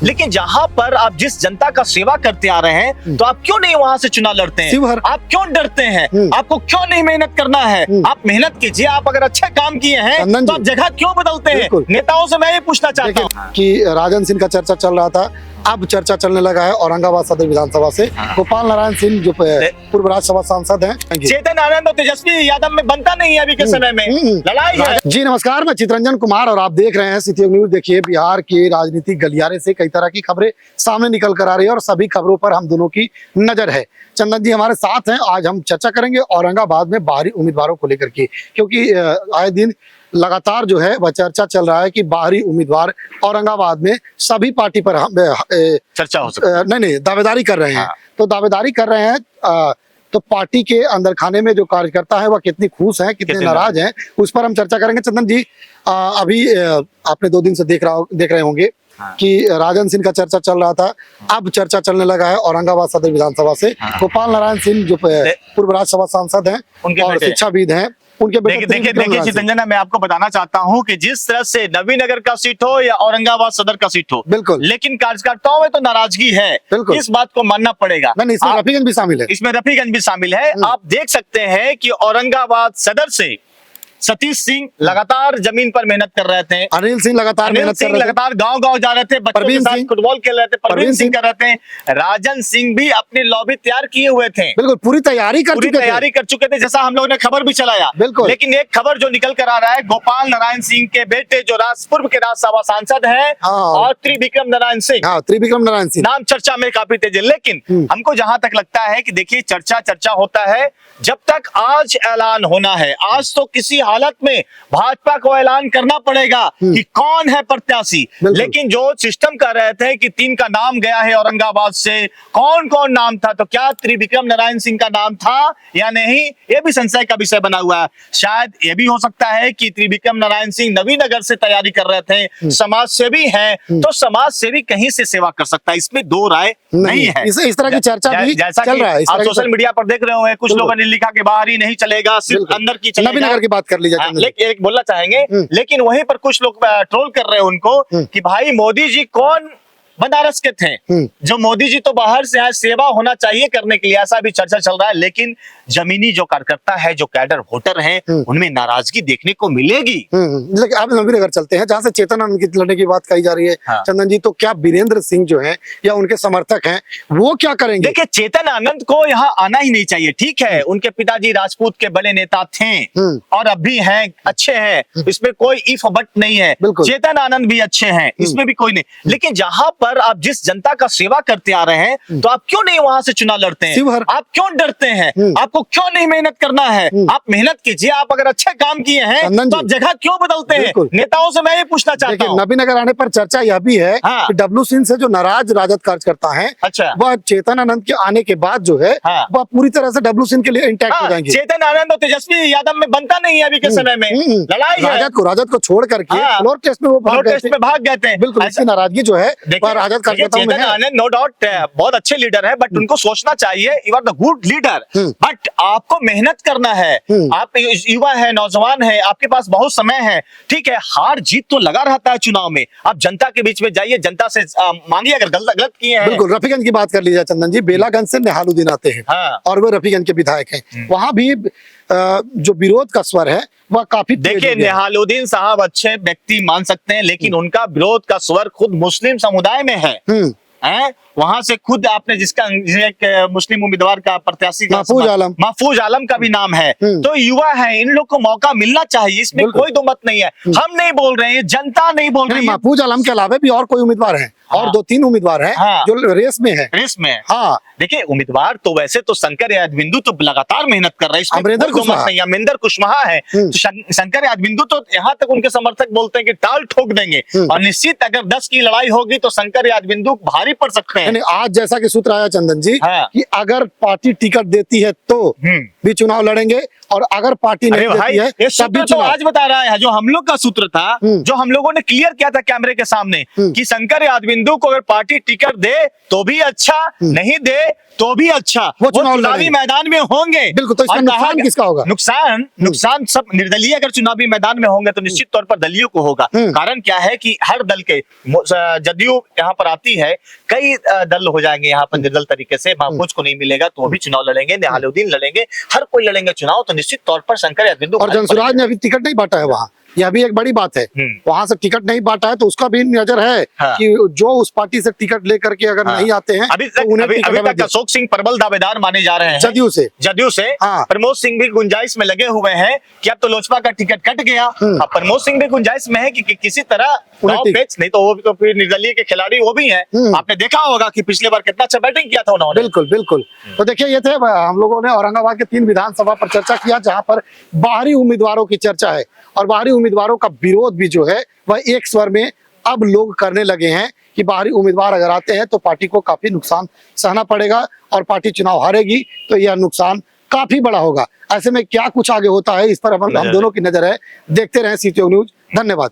लेकिन जहाँ पर आप जिस जनता का सेवा करते आ रहे हैं तो आप क्यों नहीं वहाँ से चुनाव लड़ते हैं? आप क्यों डरते हैं? आपको क्यों नहीं मेहनत करना है? आप मेहनत कीजिए। आप अगर अच्छे काम किए हैं तो आप जगह क्यों बदलते हैं? नेताओं से मैं ये पूछना चाहता हूँ कि राजन सिंह का चर्चा चल रहा था, अब चर्चा चलने लगा है औरंगाबाद सदर विधानसभा से गोपाल नारायण सिंह जो पूर्व राज्यसभा सांसद हैं। चेतन आनंद और तेजस्वी यादव में बनता नहीं है अभी के समय में, लड़ाई है। जी नमस्कार, मैं चितरंजन कुमार और आप देख रहे हैं सिटी न्यूज। देखिए, बिहार के राजनीतिक गलियारे से कई तरह की खबरें सामने निकल कर आ रही है और सभी खबरों पर हम दोनों की नजर है। चंदन जी हमारे साथ हैं। आज हम चर्चा करेंगे औरंगाबाद में बाहरी उम्मीदवारों को लेकर के, क्योंकि आए दिन लगातार जो है वह चर्चा चल रहा है कि बाहरी उम्मीदवार औरंगाबाद में सभी पार्टी पर चर्चा हो सकती है। नहीं दावेदारी कर रहे हैं। तो दावेदारी कर रहे हैं तो पार्टी के अंदर खाने में जो कार्यकर्ता है वह कितनी खुश हैं, कितने नाराज हैं, उस पर हम चर्चा करेंगे। चंदन जी, अभी आपने 2 दिन से देख रहे होंगे कि राजन सिंह का चर्चा चल रहा था, अब चर्चा चलने लगा है औरंगाबाद सदर विधानसभा से गोपाल नारायण सिंह जो पूर्व राज्यसभा सांसद हैं और शिक्षाविद हैं, उनके बेटे। देखिए चितरंजन, मैं आपको बताना चाहता हूं कि जिस तरह से नवीनगर का सीट हो या औरंगाबाद सदर का सीट हो, बिल्कुल, लेकिन कार्यकर्ताओं में तो नाराजगी है, इस बात को मानना पड़ेगा। इसमें रफीगंज भी शामिल है। इसमें रफीगंज भी शामिल है। आप देख सकते हैं कि औरंगाबाद सदर से सतीश सिंह लगातार जमीन पर मेहनत कर रहे थे, अनिल सिंह लगातार गांव-गांव जा रहे थे, बच्चों के साथ फुटबॉल खेल रहे थे, परवीन सिंह कर रहे थे, राजन सिंह भी अपनी लॉबी तैयार किए हुए थे, बिल्कुल पूरी तैयारी कर चुके थे, जैसा हम लोगों ने खबर भी चलाया। लेकिन एक खबर जो निकल कर आ रहा है, गोपाल नारायण सिंह के बेटे जो पूर्व के राज्यसभा सांसद है और त्रिविक्रम नारायण सिंह नाम चर्चा में काफी तेज है। लेकिन हमको जहां तक लगता है कि देखिए, चर्चा होता है जब तक आज ऐलान होना है। आज तो किसी हालत में भाजपा को ऐलान करना पड़ेगा कि कौन है प्रत्याशी। लेकिन जो सिस्टम कर रहे थे कि 3 का नाम गया है औरंगाबाद से, कौन कौन नाम था, तो क्या त्रिविक्रम नारायण सिंह का नाम था या नहीं, ये भी संशय का विषय बना हुआ है। शायद ये भी हो सकता है कि त्रिविक्रम नारायण सिंह नवीनगर से तैयारी कर रहे थे, समाज सेवी है, तो समाज सेवी कहीं से सेवा कर सकता है, इसमें 2 राय नहीं है। इस तरह की चर्चा भी चल रहा है। आप सोशल मीडिया पर देख रहे हो, कुछ लोगों ने लिखा कि बाहर ही नहीं चलेगा, सिर्फ अंदर की चलेगा। नवीनगर की बात कर लीजिए। लेकिन बोलना चाहेंगे, लेकिन वहीं पर कुछ लोग ट्रोल कर रहे हैं उनको कि भाई मोदी जी कौन बनारस के थे, जो मोदी जी तो बाहर से आए, सेवा होना चाहिए करने के लिए, ऐसा भी चर्चा चल रहा है। लेकिन जमीनी जो कार्यकर्ता है, जो कैडर वोटर हैं, उनमें नाराजगी देखने को मिलेगी। लेकिन आप नवीनगर चलते हैं जहां से चेतन आनंद की लड़ने की बात कही जा रही है। चंदन जी, तो क्या वीरेंद्र सिंह जो हैं या उनके समर्थक हैं वो क्या करेंगे? देखिए, चेतन आनंद को यहाँ आना ही नहीं चाहिए। ठीक है, उनके पिताजी राजपूत के बड़े नेता थे और अब भी हैं, अच्छे हैं, इसमें कोई इफ बट नहीं है। चेतन आनंद भी अच्छे हैं, इसमें भी कोई नहीं। लेकिन जहां पर आप जिस जनता का सेवा करते आ रहे हैं तो आप क्यों नहीं वहां से चुनाव लड़ते हैं? आप क्यों डरते हैं? आपको क्यों नहीं मेहनत करना है? आप मेहनत कीजिए। आप अगर अच्छे काम किए हैं तो आप जगह क्यों बदलते हैं? नेताओं से मैं ये पूछना चाहता हूँ। नवीनगर आने पर चर्चा यह भी है कि डब्लू सिंह से जो नाराज राजद कार्यकर्ता है, वह चेतन आनंद के आने के बाद जो है वह पूरी तरह से डब्लू सिंह के लिए इंटैक्ट हो जाएंगे। चेतन आनंद और तेजस्वी यादव में बनता नहीं है अभी के समय में, लड़ाई है। राजद को छोड़ करके फ्लोर टेस्ट में वो भाग गए थे। बिल्कुल, ऐसी नाराजगी जो है राजद चेतन आनंद नो डाउट बहुत अच्छे लीडर है, बट उनको सोचना चाहिए you are the good leader, but आपको मेहनत करना है। आप युवा है, नौजवान है, आपके पास बहुत समय है। ठीक है, हार जीत तो लगा रहता है चुनाव में। आप जनता के बीच में जाइए, जनता से मांगिए अगर गलत किए हैं। बिल्कुल, रफीगंज की बात कर लीजिए चंदन जी। बेलागंज से नेहालुद्दीन आते हैं और वो रफीगंज के विधायक हैं। वहां भी जो विरोध का स्वर है वह काफी, देखिए, नेहालुद्दीन साहब अच्छे व्यक्ति मान सकते हैं, लेकिन उनका विरोध का स्वर खुद मुस्लिम समुदाय में है। वहां से खुद आपने जिसका एक मुस्लिम उम्मीदवार का प्रत्याशी महफूज आलम का भी नाम है, तो युवा है, इन लोग को मौका मिलना चाहिए, इसमें कोई दो मत नहीं है। हम नहीं बोल रहे हैं, जनता नहीं बोल रही है। महफूज आलम के अलावा भी और कोई उम्मीदवार है और 2-3 उम्मीदवार हैं जो रेस में है। देखिए, उम्मीदवार तो वैसे तो शंकर यादविंदु तो लगातार मेहनत कर रहे हैं, अमरिंदर कुशवाहा है, तो शंकर यादविंदु तो यहाँ तक उनके समर्थक बोलते हैं कि टाल ठोक देंगे, और निश्चित अगर 10 की लड़ाई होगी तो शंकर यादविंदु भारी पड़ सकते हैं। आज जैसा कि सूत्र आया चंदन जी कि अगर पार्टी टिकट देती है तो भी चुनाव लड़ेंगे, और अगर पार्टी नहीं देती है तब भी चुनाव। आज बता रहा है, जो हम लोग का सूत्र था, जो हम लोगों ने क्लियर किया था कैमरे के सामने, कि शंकर यादविंदु को अगर पार्टी टिकट दे तो भी अच्छा, नहीं दे तो भी अच्छा, वो चुनावी लड़ेंगे। मैदान में होंगे। बिल्कुल, तो इसका और नुकसान किसका होगा? नुकसान सब निर्दलीय अगर चुनावी मैदान में होंगे तो निश्चित तौर पर दलियों को होगा। कारण क्या है कि हर दल के, जदयू यहाँ पर आती है, कई दल हो जाएंगे यहाँ पर निर्दल तरीके से, महफूज को नहीं मिलेगा तो वो भी चुनाव लड़ेंगे, निहालुद्दीन लड़ेंगे, हर कोई लड़ेंगे चुनाव। तो निश्चित तौर पर शंकर यादव और जनसुराज ने अभी टिकट नहीं बांटा है वहाँ, यह भी एक बड़ी बात है। वहां से टिकट नहीं बांटा है तो उसका भी नजर है कि जो उस पार्टी से टिकट लेकर के अगर नहीं आते हैं अभी तक अशोक सिंह प्रबल दावेदार माने जा रहे हैं जदयू से। प्रमोद सिंह भी गुंजाइश में लगे हुए हैं कि अब तो लोजपा का टिकट कट गया। अब प्रमोद सिंह भी गुंजाइश में है कि किसी तरह बेच, नहीं तो वो तो फिर निर्दलीय के खिलाड़ी वो भी हैं। आपने देखा होगा कि पिछले बार कितना अच्छा बैटिंग किया था उन्होंने। बिल्कुल बिल्कुल। तो देखिए, ये थे हम लोगों ने औरंगाबाद के 3 विधानसभा पर चर्चा किया, जहां पर बाहरी उम्मीदवारों की चर्चा है और बाहरी उम्मीदवारों का विरोध भी जो है वह एक स्वर में अब लोग करने लगे हैं कि बाहरी उम्मीदवार अगर आते हैं तो पार्टी को काफी नुकसान सहना पड़ेगा और पार्टी चुनाव हारेगी तो यह नुकसान काफी बड़ा होगा। ऐसे में क्या कुछ आगे होता है इस पर हम दोनों की नजर है। देखते रहें CTO न्यूज। धन्यवाद।